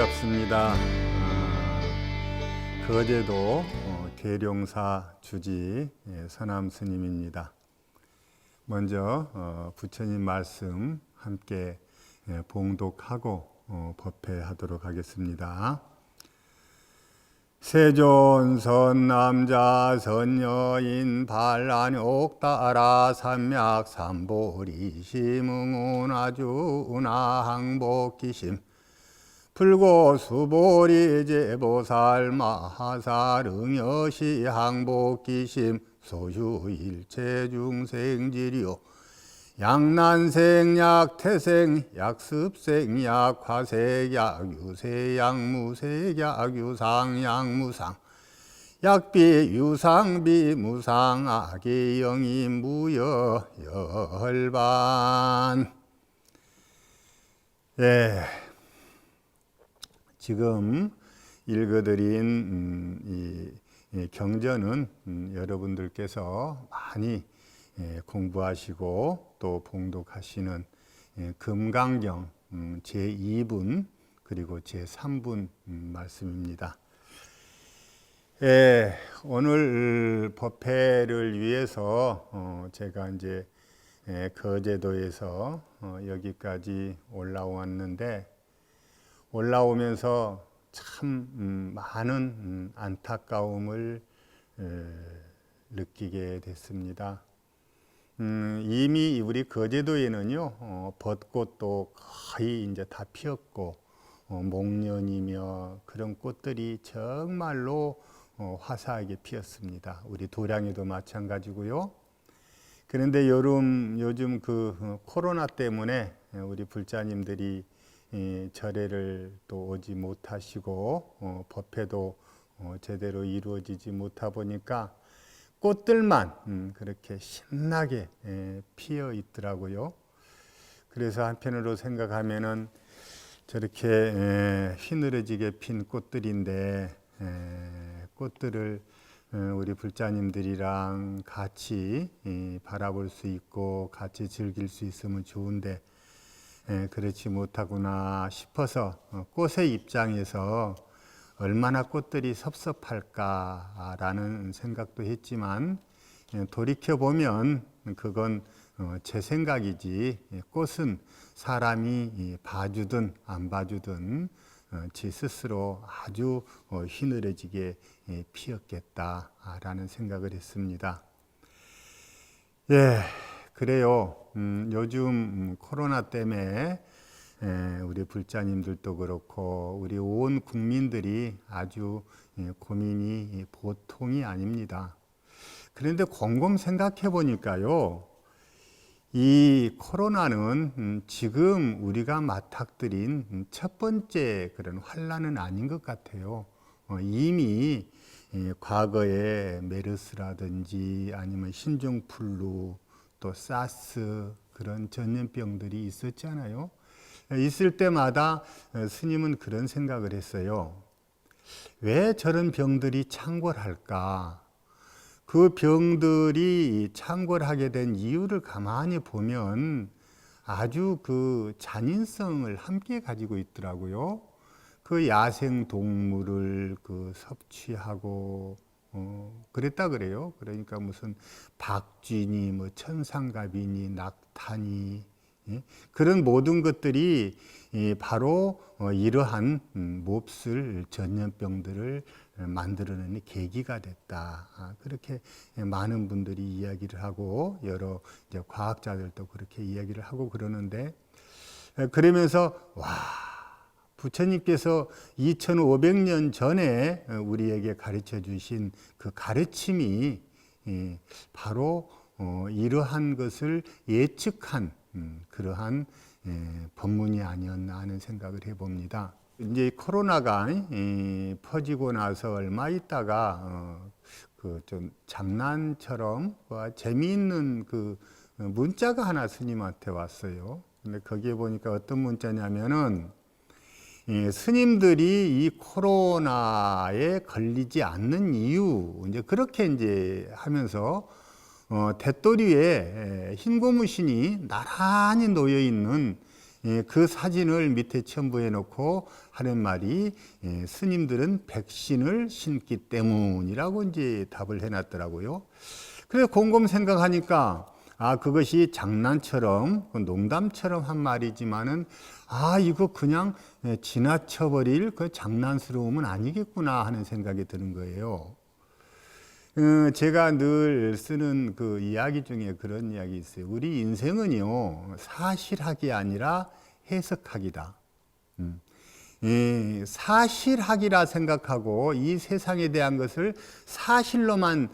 반갑습니다. 거제도 계룡사 주지 서남 스님입니다. 먼저 부처님 말씀 함께 봉독하고 법회하도록 하겠습니다. 세존 선남자 선여인 반란옥 따라 삼맥 삼보리 심응운아주 운하항복기심 불고 수보리 제보살 마하살 응여시 항복기심 소유일체 중생지리요 양난생약 태생 약습생약 화색약 유세약 무색약 유상약 무상 약비 유상비 무상 악의 영이 무여 열반. 지금 읽어드린 이 경전은 여러분들께서 많이 공부하시고 또 봉독하시는 금강경 제2분 그리고 제3분 말씀입니다. 오늘 법회를 위해서 제가 이제 거제도에서 여기까지 올라왔는데 올라오면서 참 많은 안타까움을 느끼게 됐습니다. 이미 우리 거제도에는요 벚꽃도 거의 이제 다 피었고 목련이며 그런 꽃들이 정말로 화사하게 피었습니다. 우리 도량에도 마찬가지고요. 그런데 요즘 그 코로나 때문에 우리 불자님들이 절에를 또 오지 못하시고 법회도 제대로 이루어지지 못하 보니까 꽃들만 그렇게 신나게 피어 있더라고요. 그래서 한편으로 생각하면은 저렇게 휘늘어지게 핀 꽃들인데 꽃들을 우리 불자님들이랑 같이 바라볼 수 있고 같이 즐길 수 있으면 좋은데 그렇지 못하구나 싶어서 꽃의 입장에서 얼마나 꽃들이 섭섭할까라는 생각도 했지만 돌이켜보면 그건 제 생각이지 꽃은 사람이 봐주든 안 봐주든 지 스스로 아주 휘늘어지게 피었겠다라는 생각을 했습니다. 그래요. 요즘 코로나 때문에 우리 불자님들도 그렇고 우리 온 국민들이 아주 고민이 보통이 아닙니다. 그런데 곰곰 생각해 보니까요, 이 코로나는 지금 우리가 맞닥뜨린 첫 번째 그런 환난은 아닌 것 같아요. 이미 과거에 메르스라든지 아니면 신종플루 또 사스 그런 전염병들이 있었잖아요. 있을 때마다 스님은 그런 생각을 했어요. 왜 저런 병들이 창궐할까? 그 병들이 창궐하게 된 이유를 가만히 보면 아주 그 잔인성을 함께 가지고 있더라고요. 그 야생 동물을 그 섭취하고 그랬다 그래요. 그러니까 무슨 박쥐니 뭐 천상갑이니 낙타니 그런 모든 것들이 바로 이러한 몹쓸 전염병들을 만들어내는 계기가 됐다. 그렇게 많은 분들이 이야기를 하고 여러 이제 과학자들도 그렇게 이야기를 하고 그러는데 그러면서 부처님께서 2500년 전에 우리에게 가르쳐 주신 그 가르침이 바로 이러한 것을 예측한 그러한 법문이 아니었나 하는 생각을 해봅니다. 이제 코로나가 퍼지고 나서 얼마 있다가 그 좀 장난처럼 재미있는 그 문자가 하나 스님한테 왔어요. 근데 거기에 보니까 어떤 문자냐면은 스님들이 이 코로나에 걸리지 않는 이유 이제 그렇게 이제 하면서 대도리에 흰 고무신이 나란히 놓여 있는 그 사진을 밑에 첨부해 놓고 하는 말이 스님들은 백신을 신기 때문이라고 이제 답을 해놨더라고요. 그래서 곰곰 생각하니까 그것이 장난처럼 농담처럼 한 말이지만은 이거 그냥 지나쳐버릴 그 장난스러움은 아니겠구나 하는 생각이 드는 거예요. 제가 늘 쓰는 그 이야기 중에 그런 이야기 있어요. 우리 인생은요, 사실학이 아니라 해석학이다. 사실학이라 생각하고 이 세상에 대한 것을 사실로만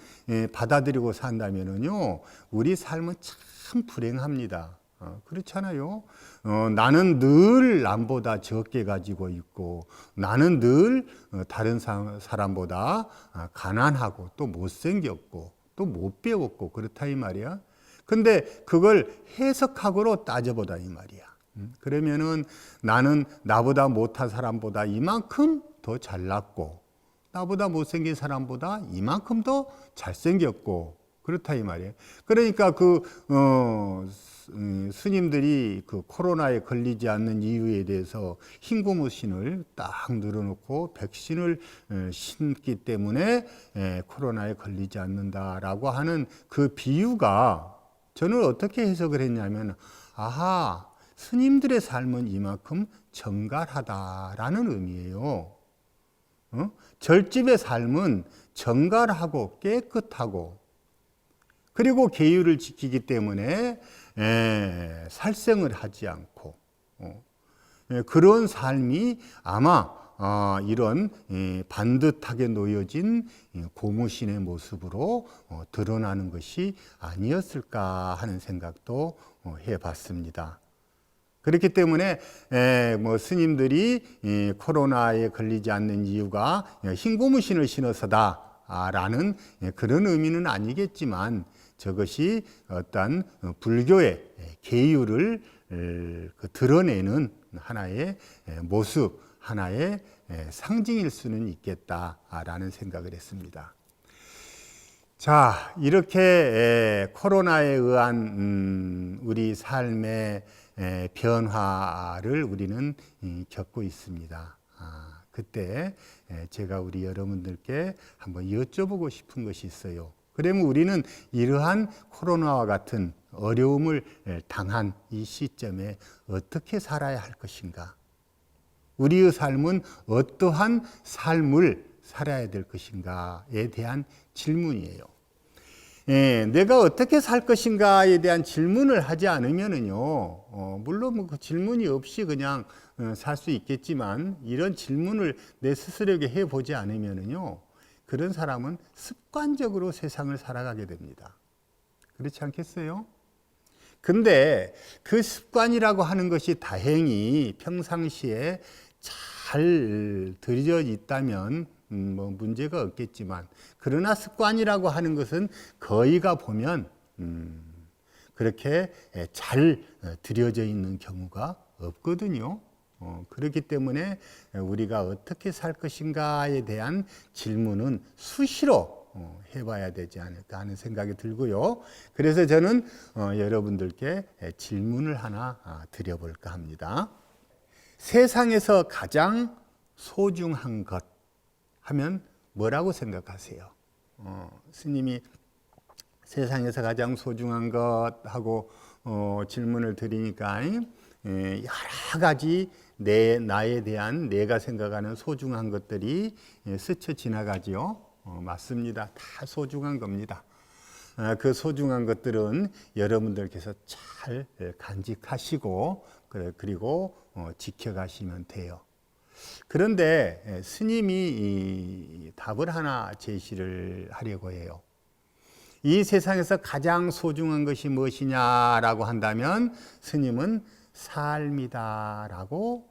받아들이고 산다면은요, 우리 삶은 참 불행합니다. 그렇잖아요. 나는 늘 남보다 적게 가지고 있고, 나는 늘 다른 사람보다 가난하고 또 못생겼고 또 못 배웠고 그렇다 이 말이야. 근데 그걸 해석학으로 따져보다 이 말이야. 그러면은 나는 나보다 못한 사람보다 이만큼 더 잘났고, 나보다 못생긴 사람보다 이만큼 더 잘생겼고 그렇다 이 말이에요. 그러니까 스님들이 그 코로나에 걸리지 않는 이유에 대해서 흰 고무신을 딱 늘어놓고 백신을 신기 때문에 코로나에 걸리지 않는다라고 하는 그 비유가 저는 어떻게 해석을 했냐면, 스님들의 삶은 이만큼 정갈하다라는 의미예요. 절집의 삶은 정갈하고 깨끗하고, 그리고 계율을 지키기 때문에 살생을 하지 않고, 그런 삶이 아마 이런 반듯하게 놓여진 고무신의 모습으로 드러나는 것이 아니었을까 하는 생각도 해봤습니다. 그렇기 때문에 스님들이 코로나에 걸리지 않는 이유가 흰 고무신을 신어서다라는 그런 의미는 아니겠지만, 저것이 어떤 불교의 계율을 드러내는 하나의 모습, 하나의 상징일 수는 있겠다라는 생각을 했습니다. 자, 이렇게 코로나에 의한 우리 삶의 변화를 우리는 겪고 있습니다. 그때 제가 우리 여러분들께 한번 여쭤보고 싶은 것이 있어요. 그러면 우리는 이러한 코로나와 같은 어려움을 당한 이 시점에 어떻게 살아야 할 것인가? 우리의 삶은 어떠한 삶을 살아야 될 것인가에 대한 질문이에요. 내가 어떻게 살 것인가에 대한 질문을 하지 않으면은요, 물론 그 질문이 없이 그냥 살 수 있겠지만, 이런 질문을 내 스스로에게 해보지 않으면은요, 그런 사람은 습관적으로 세상을 살아가게 됩니다. 그렇지 않겠어요? 근데 그 습관이라고 하는 것이 다행히 평상시에 잘 들여져 있다면 문제가 없겠지만, 그러나 습관이라고 하는 것은 거의가 보면 그렇게 잘 들여져 있는 경우가 없거든요. 그렇기 때문에 우리가 어떻게 살 것인가에 대한 질문은 수시로 해봐야 되지 않을까 하는 생각이 들고요. 그래서 저는 여러분들께 질문을 하나 드려볼까 합니다. 세상에서 가장 소중한 것 하면 뭐라고 생각하세요? 스님이 세상에서 가장 소중한 것 하고 질문을 드리니까 여러 가지 나에 대한 내가 생각하는 소중한 것들이 스쳐 지나가지요. 맞습니다. 다 소중한 겁니다. 그 소중한 것들은 여러분들께서 잘 간직하시고 그리고 지켜가시면 돼요. 그런데 스님이 답을 하나 제시를 하려고 해요. 이 세상에서 가장 소중한 것이 무엇이냐라고 한다면 스님은 삶이다라고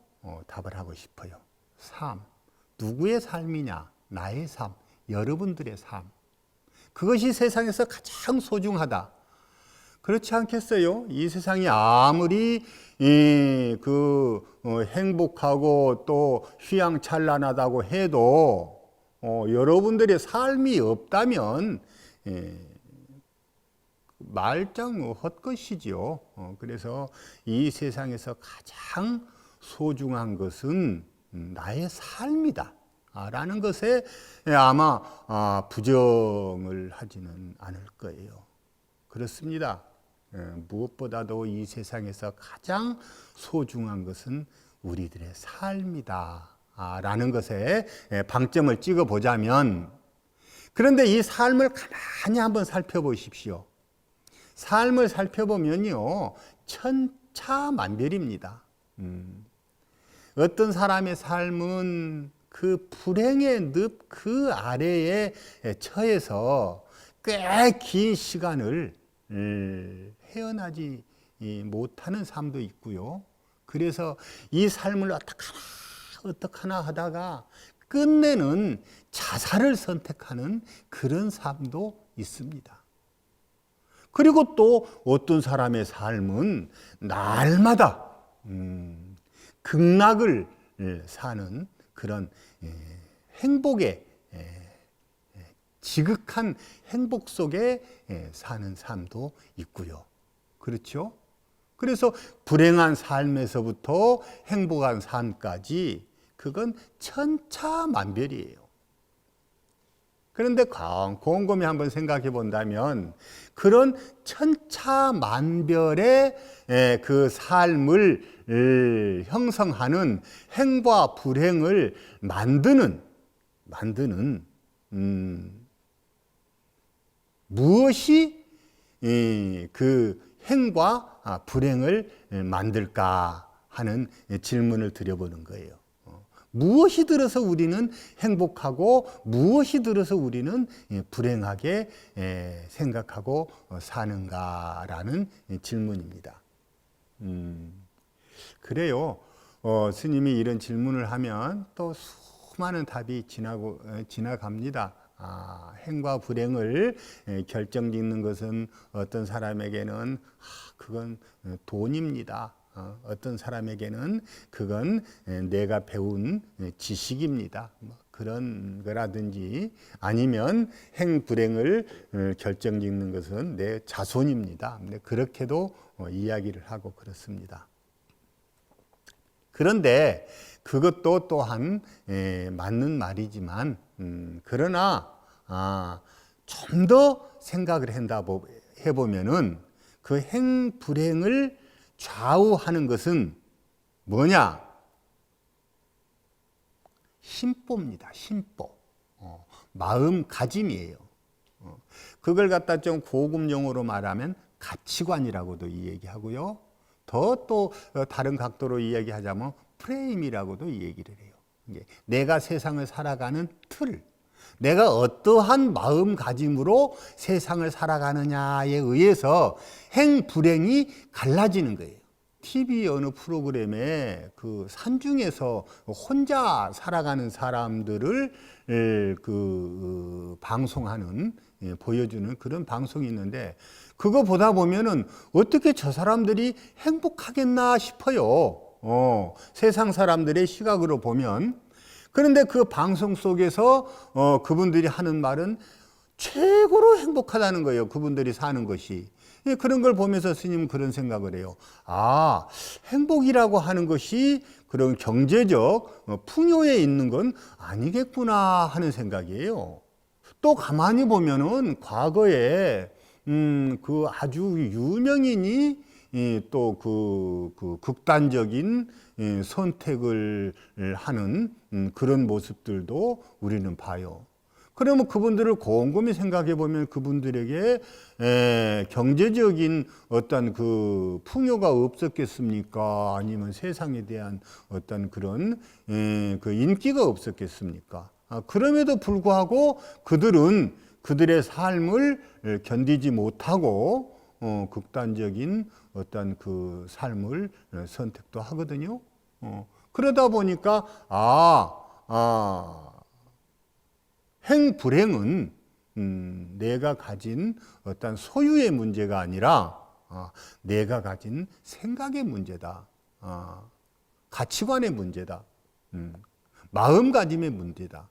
답을 하고 싶어요. 삶. 누구의 삶이냐? 나의 삶. 여러분들의 삶. 그것이 세상에서 가장 소중하다. 그렇지 않겠어요? 이 세상이 아무리 행복하고 또 휘황찬란하다고 해도 여러분들의 삶이 없다면 말짱 헛것이지요. 그래서 이 세상에서 가장 소중한 것은 나의 삶이다 라는 것에 아마 부정을 하지는 않을 거예요. 그렇습니다. 무엇보다도 이 세상에서 가장 소중한 것은 우리들의 삶이다 라는 것에 방점을 찍어 보자면, 그런데 이 삶을 가만히 한번 살펴보십시오. 삶을 살펴보면요, 천차만별입니다. 어떤 사람의 삶은 그 불행의 늪 그 아래에 처해서 꽤 긴 시간을 헤어나지 못하는 삶도 있고요. 그래서 이 삶을 어떡하나 하다가 끝내는 자살을 선택하는 그런 삶도 있습니다. 그리고 또 어떤 사람의 삶은 날마다 극락을 사는 그런 행복의 지극한 행복 속에 사는 삶도 있고요. 그렇죠? 그래서 불행한 삶에서부터 행복한 삶까지 그건 천차만별이에요. 그런데 곰곰이 한번 생각해 본다면 그런 천차만별의 그 삶을 형성하는 행복과 불행을 만드는 무엇이 그 행과 불행을 만들까 하는 질문을 드려보는 거예요. 무엇이 들어서 우리는 행복하고 무엇이 들어서 우리는 불행하게 생각하고 사는가라는 질문입니다. 그래요. 스님이 이런 질문을 하면 또 수많은 답이 지나갑니다. 행과 불행을 결정짓는 것은 어떤 사람에게는 그건 돈입니다. 어떤 사람에게는 그건 내가 배운 지식입니다. 그런 거라든지, 아니면 행불행을 결정짓는 것은 내 자손입니다. 그렇게도 이야기를 하고 그렇습니다. 그런데 그것도 또한 맞는 말이지만, 그러나 좀 더 생각을 해보면은 그 행불행을 좌우하는 것은 뭐냐? 심보입니다. 심보. 마음가짐이에요. 그걸 갖다 좀 고급 용어로 말하면 가치관이라고도 이야기하고요. 또 다른 각도로 이야기하자면 프레임이라고도 얘기를 해요. 내가 세상을 살아가는 틀, 내가 어떠한 마음가짐으로 세상을 살아가느냐에 의해서 행불행이 갈라지는 거예요. TV 어느 프로그램에 그 산중에서 혼자 살아가는 사람들을 방송하는, 보여주는 그런 방송이 있는데, 그거 보다 보면은 어떻게 저 사람들이 행복하겠나 싶어요. 세상 사람들의 시각으로 보면. 그런데 그 방송 속에서 그분들이 하는 말은 최고로 행복하다는 거예요. 그분들이 사는 것이. 그런 걸 보면서 스님은 그런 생각을 해요. 행복이라고 하는 것이 그런 경제적 풍요에 있는 건 아니겠구나 하는 생각이에요. 또 가만히 보면은 과거에 그 아주 유명인이 또 그 극단적인 선택을 하는 그런 모습들도 우리는 봐요. 그러면 그분들을 곰곰이 생각해 보면 그분들에게 경제적인 어떤 그 풍요가 없었겠습니까? 아니면 세상에 대한 어떤 그런 그 인기가 없었겠습니까? 그럼에도 불구하고 그들은 그들의 삶을 견디지 못하고 극단적인 어떤 그 삶을 선택도 하거든요. 그러다 보니까 행불행은 내가 가진 어떤 소유의 문제가 아니라 내가 가진 생각의 문제다. 가치관의 문제다. 마음가짐의 문제다.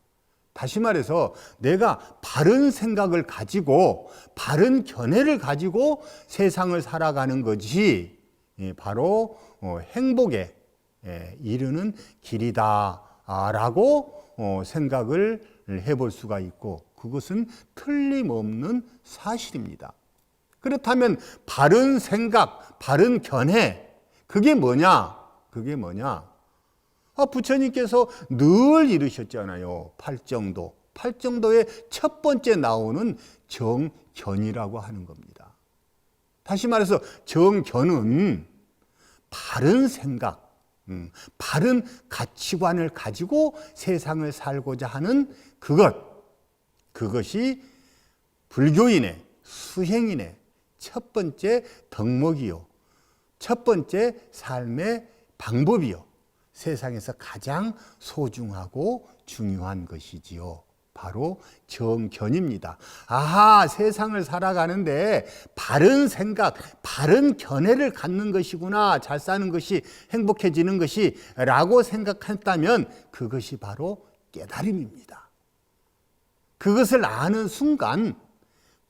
다시 말해서 내가 바른 생각을 가지고 바른 견해를 가지고 세상을 살아가는 것이 바로 행복에 이르는 길이다라고 생각을 해볼 수가 있고, 그것은 틀림없는 사실입니다. 그렇다면 바른 생각, 바른 견해, 그게 뭐냐? 부처님께서 늘 이르셨잖아요. 팔정도. 팔정도의 첫 번째 나오는 정견이라고 하는 겁니다. 다시 말해서 정견은 바른 생각, 바른 가치관을 가지고 세상을 살고자 하는 그것이 불교인의, 수행인의 첫 번째 덕목이요, 첫 번째 삶의 방법이요, 세상에서 가장 소중하고 중요한 것이지요. 바로 정견입니다. 아하, 세상을 살아가는데 바른 생각, 바른 견해를 갖는 것이구나, 잘 사는 것이, 행복해지는 것이 라고 생각했다면 그것이 바로 깨달음입니다. 그것을 아는 순간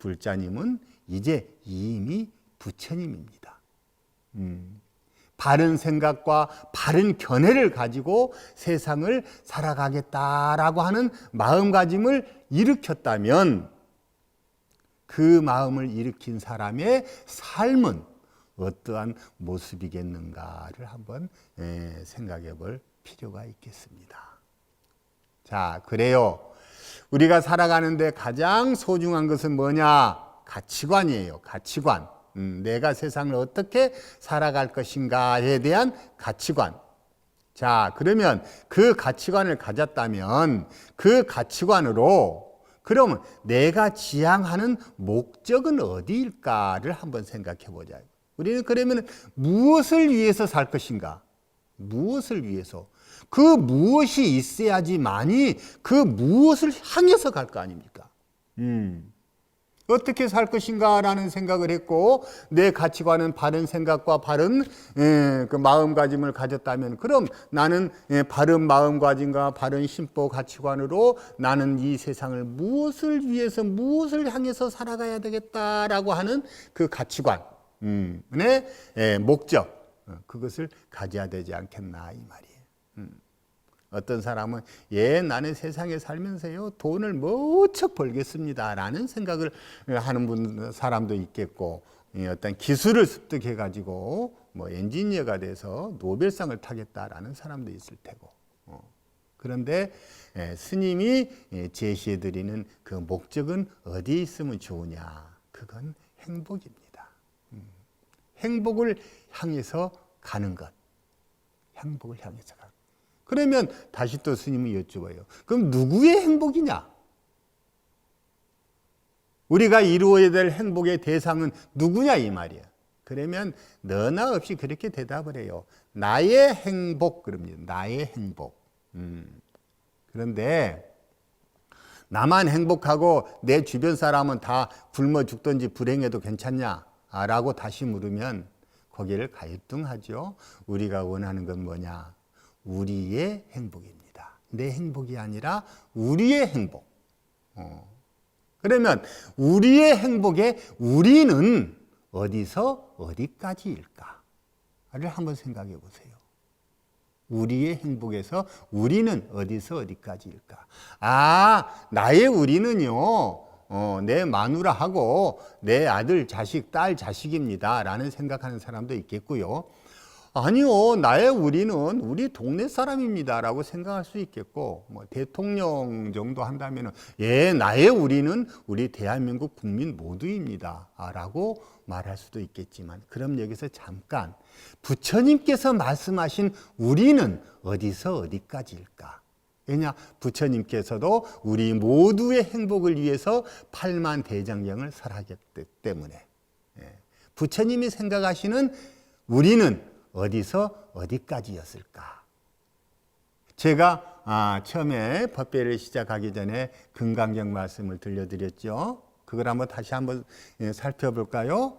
불자님은 이제 이미 부처님입니다. 바른 생각과 바른 견해를 가지고 세상을 살아가겠다라고 하는 마음가짐을 일으켰다면 그 마음을 일으킨 사람의 삶은 어떠한 모습이겠는가를 한번 생각해 볼 필요가 있겠습니다. 자, 그래요. 우리가 살아가는데 가장 소중한 것은 뭐냐? 가치관이에요. 가치관. 내가 세상을 어떻게 살아갈 것인가에 대한 가치관. 자, 그러면 그 가치관을 가졌다면 그 가치관으로 그러면 내가 지향하는 목적은 어디일까를 한번 생각해 보자. 우리는 그러면 무엇을 위해서 살 것인가? 무엇을 위해서? 그 무엇이 있어야지만이 그 무엇을 향해서 갈 거 아닙니까? 어떻게 살 것인가라는 생각을 했고, 내 가치관은 바른 생각과 바른 그 마음가짐을 가졌다면, 그럼 나는 바른 마음가짐과 바른 심보 가치관으로 나는 이 세상을 무엇을 위해서, 무엇을 향해서 살아가야 되겠다라고 하는 그 가치관, 목적, 그것을 가져야 되지 않겠나 이 말이에요. 어떤 사람은 나는 세상에 살면서요 돈을 무척 벌겠습니다 라는 생각을 하는 사람도 있겠고, 어떤 기술을 습득해 가지고 뭐 엔지니어가 돼서 노벨상을 타겠다라는 사람도 있을 테고, 그런데 스님이 제시해 드리는 그 목적은 어디에 있으면 좋으냐? 그건 행복입니다. 행복을 향해서 가는 것. 행복을 향해서 가는 것. 그러면 다시 또 스님이 여쭤봐요. 그럼 누구의 행복이냐? 우리가 이루어야 될 행복의 대상은 누구냐 이 말이야. 그러면 너나 없이 그렇게 대답을 해요. 나의 행복, 그럽니다. 나의 행복. 그런데 나만 행복하고 내 주변 사람은 다 굶어 죽든지 불행해도 괜찮냐? 라고 다시 물으면 거기를 갈등하죠. 우리가 원하는 건 뭐냐? 우리의 행복입니다. 내 행복이 아니라 우리의 행복. 그러면 우리의 행복에 우리는 어디서 어디까지일까를 한번 생각해 보세요. 우리의 행복에서 우리는 어디서 어디까지일까? 나의 우리는요, 내 마누라하고 내 아들, 자식, 딸, 자식입니다 라는 생각하는 사람도 있겠고요. 아니요, 나의 우리는 우리 동네 사람입니다 라고 생각할 수 있겠고, 뭐 대통령 정도 한다면 나의 우리는 우리 대한민국 국민 모두입니다 라고 말할 수도 있겠지만, 그럼 여기서 잠깐 부처님께서 말씀하신 우리는 어디서 어디까지일까? 왜냐? 부처님께서도 우리 모두의 행복을 위해서 팔만대장경을 설하셨기 때문에 부처님이 생각하시는 우리는 어디서 어디까지였을까? 제가 처음에 법배를 시작하기 전에 금강경 말씀을 들려드렸죠. 그걸 다시 한번 살펴볼까요?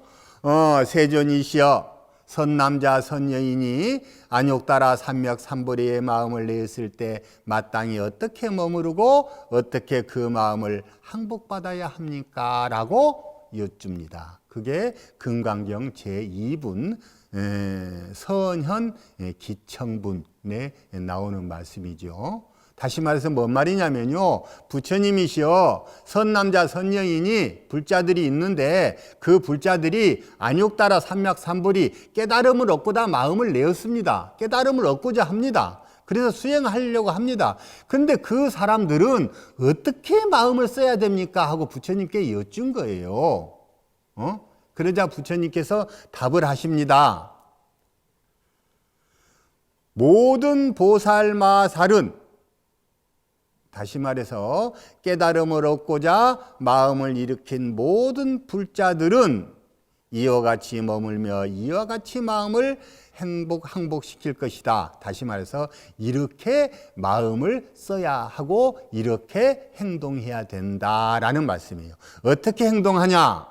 세존이시여 선남자 선여인이 안욕따라 삼맥삼보리의 마음을 내었을 때 마땅히 어떻게 머무르고 어떻게 그 마음을 항복받아야 합니까? 라고 여쭙니다. 그게 금강경 제2분 서현 기청분에 나오는 말씀이죠. 다시 말해서 뭔 말이냐면요, 부처님이시여 선남자 선여인이 불자들이 있는데 그 불자들이 안욕따라 삼맥삼보리 깨달음을 얻고자 마음을 내었습니다. 깨달음을 얻고자 합니다. 그래서 수행하려고 합니다. 그런데 그 사람들은 어떻게 마음을 써야 됩니까? 하고 부처님께 여쭌 거예요. 그러자 부처님께서 답을 하십니다. 모든 보살마살은, 다시 말해서 깨달음을 얻고자 마음을 일으킨 모든 불자들은 이와 같이 머물며 이와 같이 마음을 항복시킬 것이다. 다시 말해서 이렇게 마음을 써야 하고 이렇게 행동해야 된다라는 말씀이에요. 어떻게 행동하냐?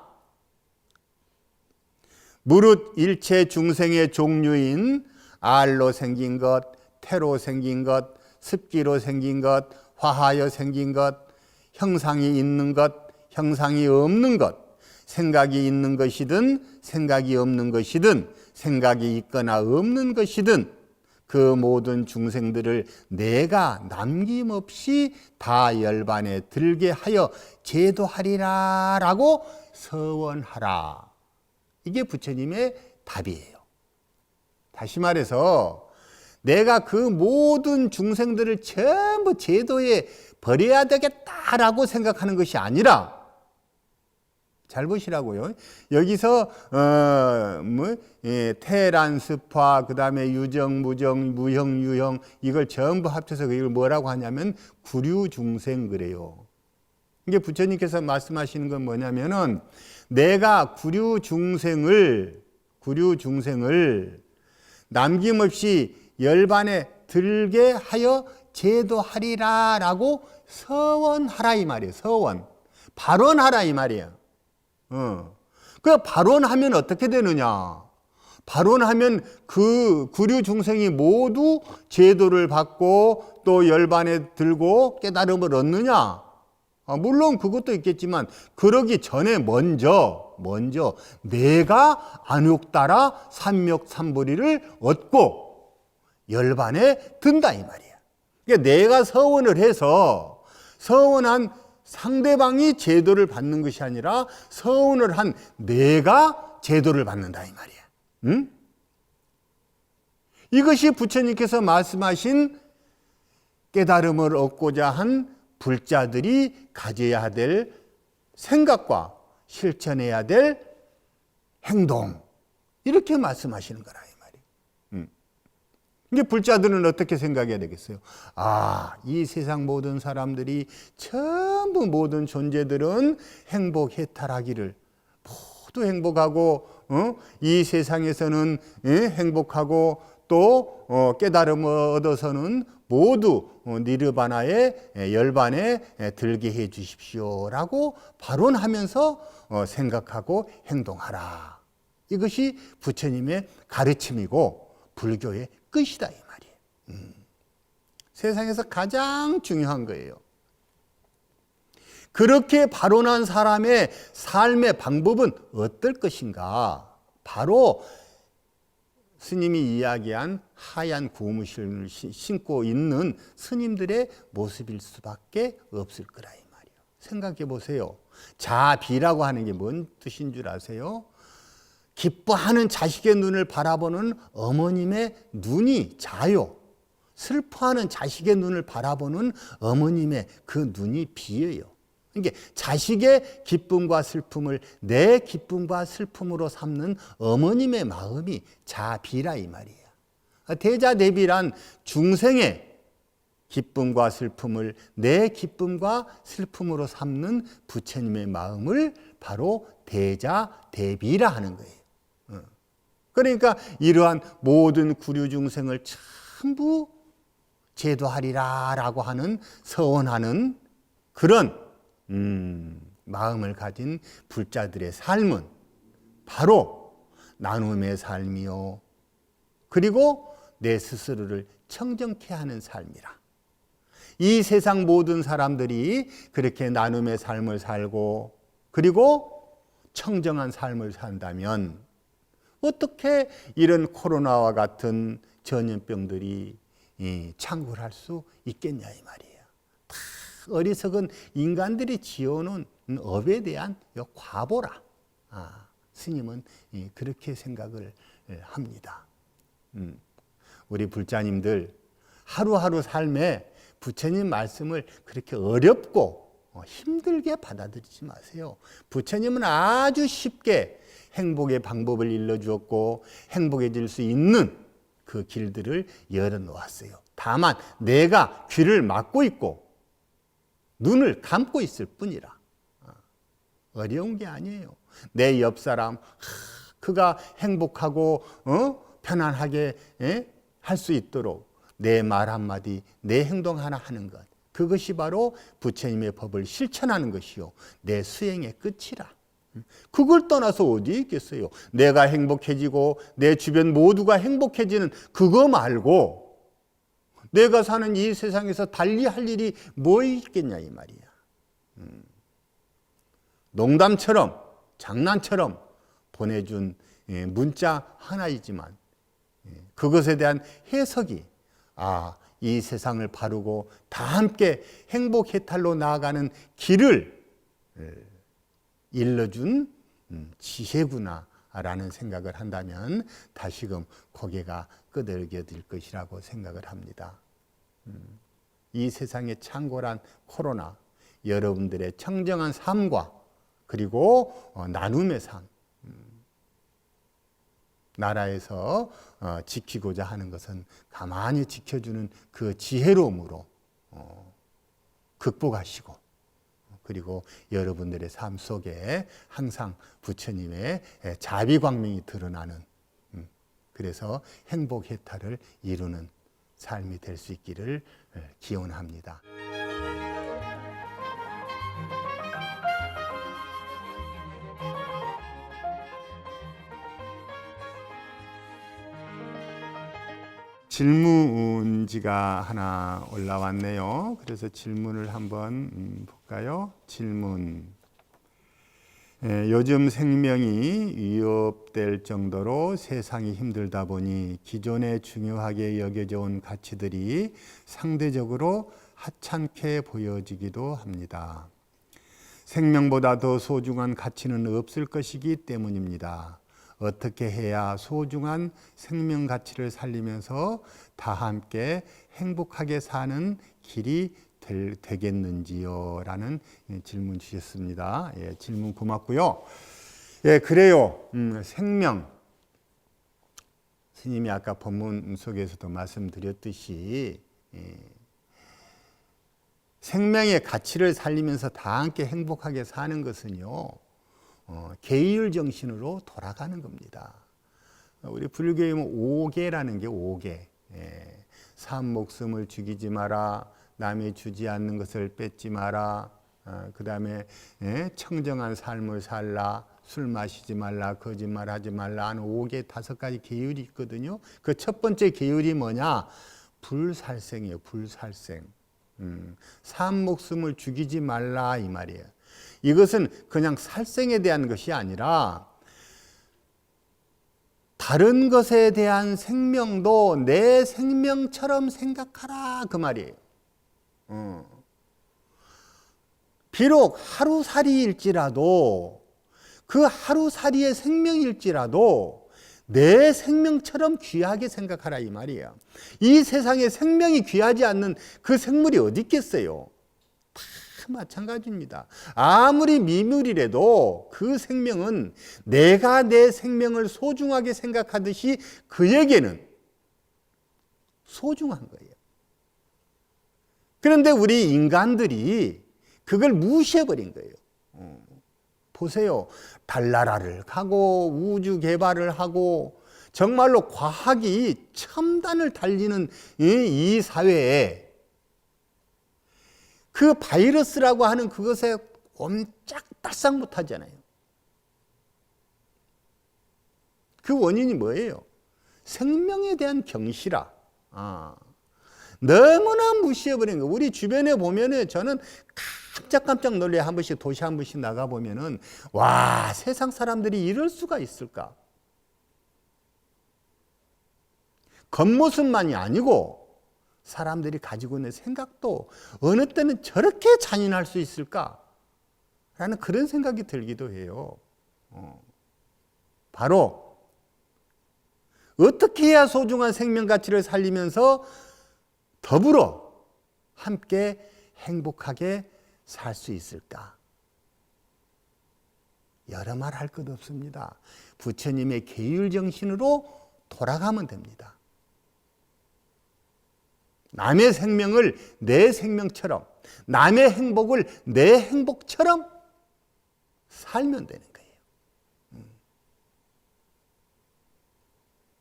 무릇 일체 중생의 종류인 알로 생긴 것, 태로 생긴 것, 습기로 생긴 것, 화하여 생긴 것, 형상이 있는 것, 형상이 없는 것, 생각이 있는 것이든 생각이 없는 것이든 생각이 있거나 없는 것이든 그 모든 중생들을 내가 남김없이 다 열반에 들게 하여 제도하리라 라고 서원하라. 이게 부처님의 답이에요. 다시 말해서 내가 그 모든 중생들을 전부 제도에 버려야 되겠다라고 생각하는 것이 아니라, 잘 보시라고요. 여기서 태란, 습화, 그 다음에 유정, 무정, 무형, 유형, 이걸 전부 합쳐서 이걸 뭐라고 하냐면 구류중생 그래요. 이게 부처님께서 말씀하시는 건 뭐냐면은 내가 구류중생을 남김없이 열반에 들게 하여 제도하리라 라고 서원하라 이 말이에요. 서원. 발언하라 이 말이에요. 그 발언하면 어떻게 되느냐? 발언하면 그 구류 중생이 모두 제도를 받고 또 열반에 들고 깨달음을 얻느냐? 물론 그것도 있겠지만 그러기 전에 먼저 내가 안욕따라 삼맥삼보리를 얻고 열반에 든다 이 말이야. 그러니까 내가 서원을 해서 서원한 상대방이 제도를 받는 것이 아니라 서원을 한 내가 제도를 받는다 이 말이야. 응? 이것이 부처님께서 말씀하신 깨달음을 얻고자 한 불자들이 가져야 될 생각과 실천해야 될 행동, 이렇게 말씀하시는 거라 이 말이에요. 이게 불자들은 어떻게 생각해야 되겠어요? 이 세상 모든 사람들이 전부 모든 존재들은 행복 해탈하기를, 모두 행복하고 이 세상에서는 행복하고 또 깨달음을 얻어서는 모두 니르바나의 열반에 들게 해 주십시오라고 발언하면서 생각하고 행동하라. 이것이 부처님의 가르침이고 불교의 끝이다 이 말이에요. 세상에서 가장 중요한 거예요. 그렇게 발언한 사람의 삶의 방법은 어떨 것인가? 바로 스님이 이야기한 하얀 고무신을 신고 있는 스님들의 모습일 수밖에 없을 거라 이 말이에요. 생각해 보세요. 자비라고 하는 게 뭔 뜻인 줄 아세요? 기뻐하는 자식의 눈을 바라보는 어머님의 눈이 자요. 슬퍼하는 자식의 눈을 바라보는 어머님의 그 눈이 비예요. 그러니까 자식의 기쁨과 슬픔을 내 기쁨과 슬픔으로 삼는 어머님의 마음이 자비라 이 말이에요. 대자대비란 중생의 기쁨과 슬픔을 내 기쁨과 슬픔으로 삼는 부처님의 마음을 바로 대자대비라 하는 거예요. 그러니까 이러한 모든 구류 중생을 전부 제도하리라 라고 하는 서원하는 그런 마음을 가진 불자들의 삶은 바로 나눔의 삶이요. 그리고 내 스스로를 청정케 하는 삶이라. 이 세상 모든 사람들이 그렇게 나눔의 삶을 살고 그리고 청정한 삶을 산다면 어떻게 이런 코로나와 같은 전염병들이 창궐할 수 있겠냐 이 말이에요. 다 어리석은 인간들이 지어놓은 업에 대한 과보라. 스님은 그렇게 생각을 합니다. 우리 불자님들 하루하루 삶에 부처님 말씀을 그렇게 어렵고 힘들게 받아들이지 마세요. 부처님은 아주 쉽게 행복의 방법을 일러주었고 행복해질 수 있는 그 길들을 열어놓았어요. 다만 내가 귀를 막고 있고 눈을 감고 있을 뿐이라. 어려운 게 아니에요. 내 옆 사람 그가 행복하고 편안하게 할 수 있도록 내 말 한마디, 내 행동 하나 하는 것, 그것이 바로 부처님의 법을 실천하는 것이요 내 수행의 끝이라. 그걸 떠나서 어디에 있겠어요. 내가 행복해지고 내 주변 모두가 행복해지는 그거 말고 내가 사는 이 세상에서 달리 할 일이 뭐 있겠냐 이 말이야. 농담처럼 장난처럼 보내준 문자 하나이지만 그것에 대한 해석이 이 세상을 바르고 다 함께 행복 해탈로 나아가는 길을 일러준 지혜구나라는 생각을 한다면 다시금 고개가 끄덕여질 것이라고 생각을 합니다. 이 세상의 창궐한 코로나, 여러분들의 청정한 삶과 그리고 나눔의 삶, 나라에서 지키고자 하는 것은 가만히 지켜주는 그 지혜로움으로 극복하시고 그리고 여러분들의 삶 속에 항상 부처님의 자비광명이 드러나는 그래서 행복해탈을 이루는 삶이 될 수 있기를 기원합니다. 질문지가 하나 올라왔네요. 그래서 질문을 한번 볼까요? 질문. 요즘 생명이 위협될 정도로 세상이 힘들다 보니 기존에 중요하게 여겨져 온 가치들이 상대적으로 하찮게 보여지기도 합니다. 생명보다 더 소중한 가치는 없을 것이기 때문입니다. 어떻게 해야 소중한 생명 가치를 살리면서 다 함께 행복하게 사는 길이 되겠는지요? 라는 질문 주셨습니다. 질문 고맙고요. 그래요. 생명. 스님이 아까 본문 속에서도 말씀드렸듯이 생명의 가치를 살리면서 다 함께 행복하게 사는 것은요. 계율 정신으로 돌아가는 겁니다. 우리 불교에 오계라는 게 오계. 산 목숨을 죽이지 마라. 남이 주지 않는 것을 뺏지 마라. 그 다음에 청정한 삶을 살라. 술 마시지 말라. 거짓말하지 말라 하는 오계 5가지 계율이 있거든요. 그 첫 번째 계율이 뭐냐? 불살생이에요. 불살생. 산 목숨을 죽이지 말라 이 말이에요. 이것은 그냥 살생에 대한 것이 아니라 다른 것에 대한 생명도 내 생명처럼 생각하라 그 말이에요. 비록 하루살이일지라도 그 하루살이의 생명일지라도 내 생명처럼 귀하게 생각하라 이 말이에요. 이 세상에 생명이 귀하지 않는 그 생물이 어디 있겠어요? 다 마찬가지입니다. 아무리 미물이라도 그 생명은 내가 내 생명을 소중하게 생각하듯이 그에게는 소중한 거예요. 그런데 우리 인간들이 그걸 무시해버린 거예요. 보세요. 달나라를 가고 우주 개발을 하고 정말로 과학이 첨단을 달리는 이 사회에 그 바이러스라고 하는 그것에 옴짝달싹 못하잖아요. 그 원인이 뭐예요? 생명에 대한 경시라. 너무나 무시해버린 거. 우리 주변에 보면은 저는 깜짝깜짝 놀래요. 한 번씩 도시 한 번씩 나가보면은 와, 세상 사람들이 이럴 수가 있을까? 겉모습만이 아니고 사람들이 가지고 있는 생각도 어느 때는 저렇게 잔인할 수 있을까? 라는 그런 생각이 들기도 해요. 바로 어떻게 해야 소중한 생명 가치를 살리면서 더불어 함께 행복하게 살 수 있을까? 여러 말 할 것 없습니다. 부처님의 계율 정신으로 돌아가면 됩니다. 남의 생명을 내 생명처럼, 남의 행복을 내 행복처럼 살면 되는 거예요.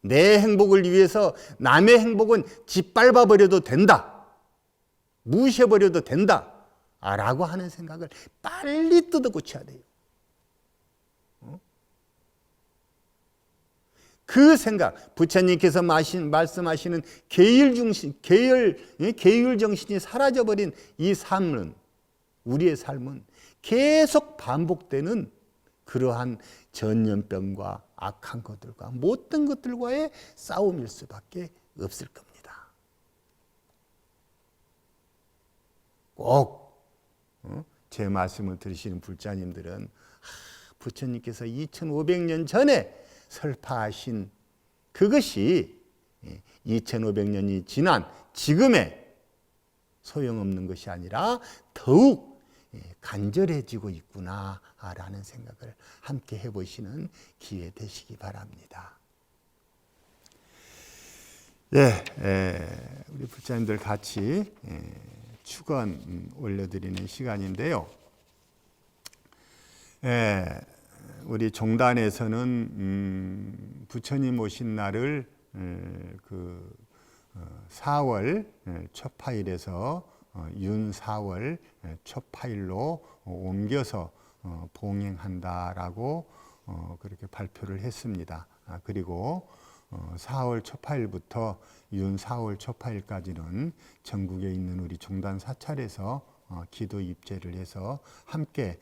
내 행복을 위해서 남의 행복은 짓밟아 버려도 된다, 무시해 버려도 된다 라고 하는 생각을 빨리 뜯어 고쳐야 돼요. 그 생각, 부처님께서 말씀하시는 계율 정신이 사라져버린 이 삶은, 우리의 삶은 계속 반복되는 그러한 전염병과 악한 것들과 못된 것들과의 싸움일 수밖에 없을 겁니다. 꼭 제 말씀을 들으시는 불자님들은 부처님께서 2500년 전에 설파하신 그것이 2500년이 지난 지금의 소용없는 것이 아니라 더욱 간절해지고 있구나라는 생각을 함께 해보시는 기회 되시기 바랍니다. 우리 불자님들 같이 축원 올려드리는 시간인데요. 우리 종단에서는 부처님 오신 날을 4월 초파일에서 윤4월 초파일로 옮겨서 봉행한다라고 그렇게 발표를 했습니다. 그리고 4월 초파일부터 윤 4월 초파일까지는 전국에 있는 우리 종단 사찰에서 기도 입제를 해서 함께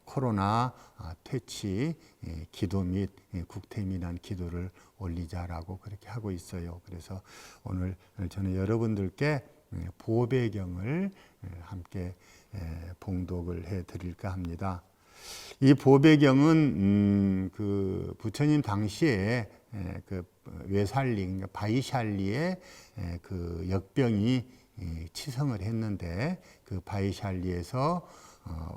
코로나 퇴치 기도 및 국태민안 기도를 올리자라고 그렇게 하고 있어요. 그래서 오늘 저는 여러분들께 보배경을 함께 봉독을 해 드릴까 합니다. 이 보배경은 그 부처님 당시에 그 외살리, 그러니까 바이샬리의 그 역병이 치성을 했는데 그 바이샬리에서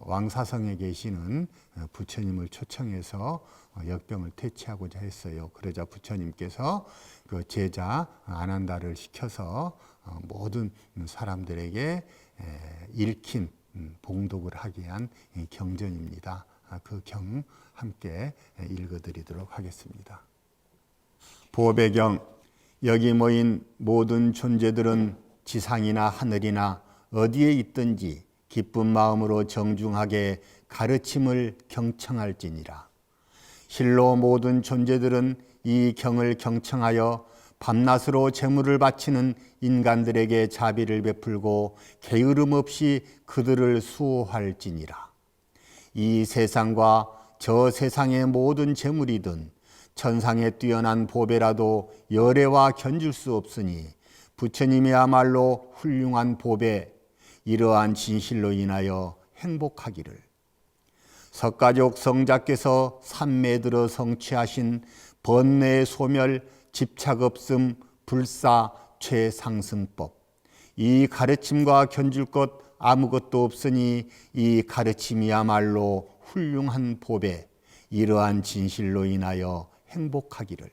왕사성에 계시는 부처님을 초청해서 역병을 퇴치하고자 했어요. 그러자 부처님께서 그 제자 아난다를 시켜서 모든 사람들에게 읽힌 봉독을 하게 한 경전입니다. 그 경 함께 읽어드리도록 하겠습니다. 보배경. 여기 모인 모든 존재들은 지상이나 하늘이나 어디에 있든지 기쁜 마음으로 정중하게 가르침을 경청할지니라. 실로 모든 존재들은 이 경을 경청하여 밤낮으로 제물을 바치는 인간들에게 자비를 베풀고 게으름 없이 그들을 수호할지니라. 이 세상과 저 세상의 모든 재물이든 천상에 뛰어난 보배라도 열애와 견줄 수 없으니 부처님이야말로 훌륭한 보배, 이러한 진실로 인하여 행복하기를. 석가족 성자께서 삼매 들어 성취하신 번뇌 소멸, 집착 없음, 불사, 최상승법, 이 가르침과 견줄 것 아무것도 없으니 이 가르침이야말로 훌륭한 보배, 이러한 진실로 인하여 행복하기를.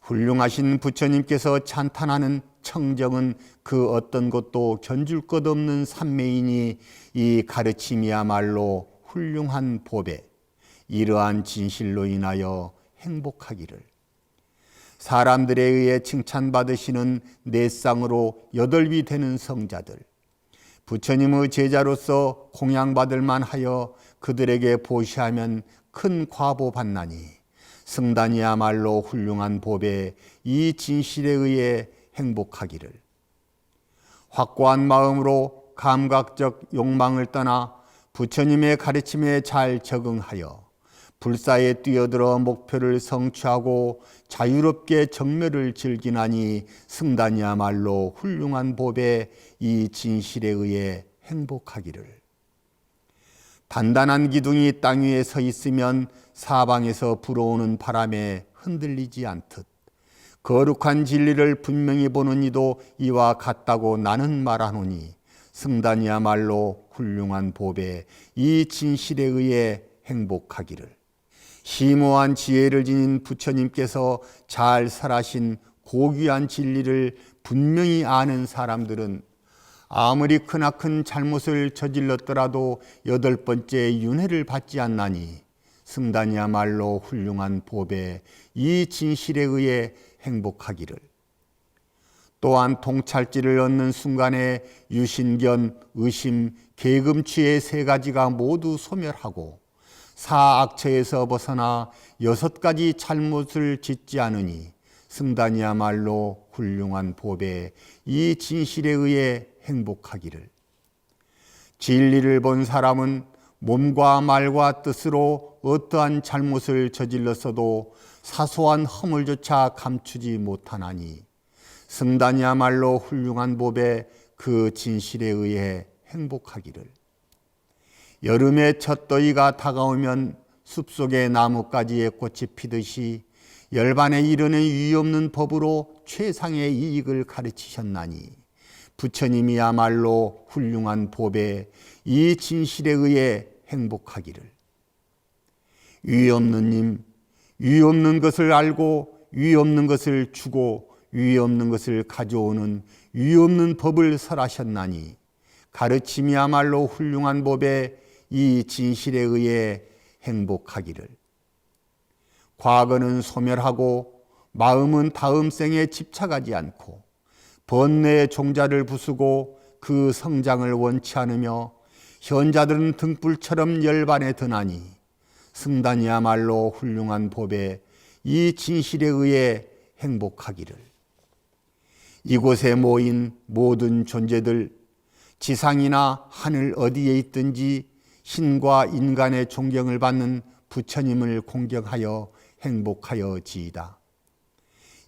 훌륭하신 부처님께서 찬탄하는 청정은 그 어떤 것도 견줄 것 없는 삼매이니 이 가르침이야말로 훌륭한 보배, 이러한 진실로 인하여 행복하기를. 사람들에 의해 칭찬받으시는 내상으로 8위 되는 성자들, 부처님의 제자로서 공양받을 만하여 그들에게 보시하면 큰 과보 받나니 승단이야말로 훌륭한 법에 이 진실에 의해 행복하기를. 확고한 마음으로 감각적 욕망을 떠나 부처님의 가르침에 잘 적응하여 불사에 뛰어들어 목표를 성취하고 자유롭게 정멸을 즐기나니 승단이야말로 훌륭한 법에 이 진실에 의해 행복하기를. 단단한 기둥이 땅 위에 서 있으면 사방에서 불어오는 바람에 흔들리지 않듯 거룩한 진리를 분명히 보는 이도 이와 같다고 나는 말하노니 승단이야말로 훌륭한 법에 이 진실에 의해 행복하기를. 심오한 지혜를 지닌 부처님께서 잘 설하신 고귀한 진리를 분명히 아는 사람들은 아무리 크나큰 잘못을 저질렀더라도 8번째 윤회를 받지 않나니 승단이야말로 훌륭한 법에 이 진실에 의해 행복하기를. 또한 통찰지를 얻는 순간에 유신견, 의심, 계금취의 3가지가 모두 소멸하고 사악처에서 벗어나 6가지 잘못을 짓지 않으니 승단이야말로 훌륭한 법에 이 진실에 의해 행복하기를. 진리를 본 사람은 몸과 말과 뜻으로 어떠한 잘못을 저질렀어도 사소한 허물조차 감추지 못하나니 승단이야말로 훌륭한 법에 그 진실에 의해 행복하기를. 여름의 첫 더위가 다가오면 숲속의 나뭇가지에 꽃이 피듯이 열반에 이르는 유의 없는 법으로 최상의 이익을 가르치셨나니 부처님이야말로 훌륭한 법에 이 진실에 의해 행복하기를. 유의 없는 님, 유의 없는 것을 알고 유의 없는 것을 주고 유의 없는 것을 가져오는 유의 없는 법을 설하셨나니 가르침이야말로 훌륭한 법에 이 진실에 의해 행복하기를. 과거는 소멸하고 마음은 다음 생에 집착하지 않고 번뇌의 종자를 부수고 그 성장을 원치 않으며 현자들은 등불처럼 열반에 드나니 승단이야말로 훌륭한 법에 이 진실에 의해 행복하기를. 이곳에 모인 모든 존재들, 지상이나 하늘 어디에 있든지 신과 인간의 존경을 받는 부처님을 공경하여 행복하여 지이다.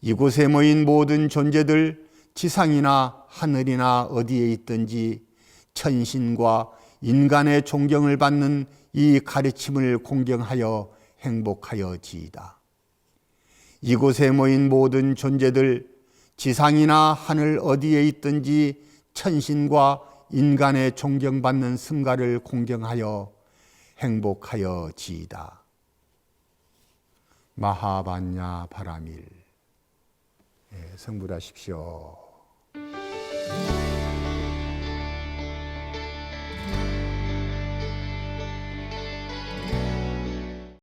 이곳에 모인 모든 존재들, 지상이나 하늘이나 어디에 있든지 천신과 인간의 존경을 받는 이 가르침을 공경하여 행복하여 지이다. 이곳에 모인 모든 존재들, 지상이나 하늘 어디에 있든지 천신과 인간의 존경받는 승가를 공경하여 행복하여 지이다. 마하반야 바라밀. 성불하십시오.